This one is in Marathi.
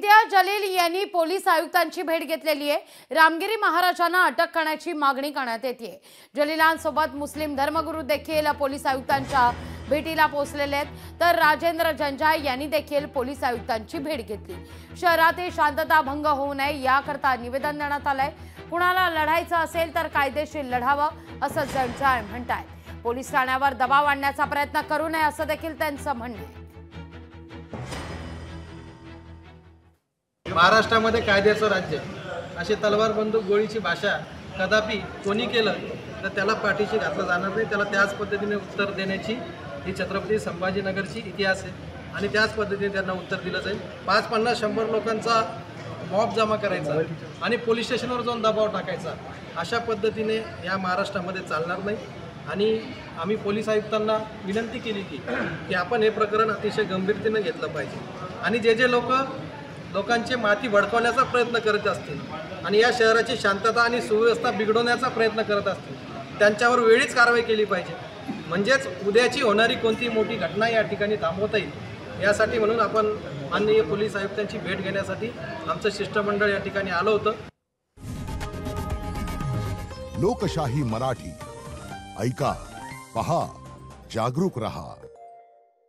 इम्तियाज जलील यांनी पोलीस आयुक्तांची भेट घेतलेली आहे। रामगिरी महाराजांना अटक करण्याची मागणी करण्यात येते। जलीलांसोबत मुस्लिम धर्मगुरू देखील पोलीस आयुक्तांच्या भेटीला पोहोचलेले आहेत। तर राजेंद्र जंजाळ यांनी देखील पोलीस आयुक्तांची भेट घेतली। शहरातील शांतता भंग होऊ नये याकरता निवेदन देण्यात आलंय। कुणाला लढायचं असेल तर कायदेशीर लढावं असं जंजाळ म्हणतात। पोलीस ठाण्यावर दबाव आणण्याचा प्रयत्न करू नये असं देखील त्यांचं म्हणणं आहे। महाराष्ट्रामध्ये कायद्याचं राज्य अशी तलवार बंदूक गोळीची भाषा कदापि कोणी केलं तर त्याला पाठीशी घातलं जाणार नाही। त्याला त्याच पद्धतीने उत्तर देण्याची ही छत्रपती संभाजीनगरची इतिहास आहे आणि त्याच पद्धतीने त्यांना उत्तर दिलं जाईल। 5, 50, 100 लोकांचा मॉब जमा करायचा आणि पोलीस स्टेशनवर जाऊन दबाव टाकायचा अशा पद्धतीने या महाराष्ट्रामध्ये चालणार नाही। आणि आम्ही पोलीस आयुक्तांना विनंती केली की आपण हे प्रकरण अतिशय गंभीरतेने घेतलं पाहिजे आणि जे लोकांचे माती भडकवण्याचा प्रयत्न करत असतील आणि या शहराची शांतता आणि सुव्यवस्था बिघडवण्याचा प्रयत्न करत असतील त्यांच्यावर वेळीच कारवाई केली पाहिजे, म्हणजेच उद्याची होणारी कोणती मोठी घटना या ठिकाणी थांबवता येईल। यासाठी म्हणून आपण माननीय पोलीस आयुक्तांची भेट घेण्यासाठी आमचं शिष्टमंडळ या ठिकाणी आलं होतं। लोकशाही मराठी ऐका, पहा, जागरूक रहा।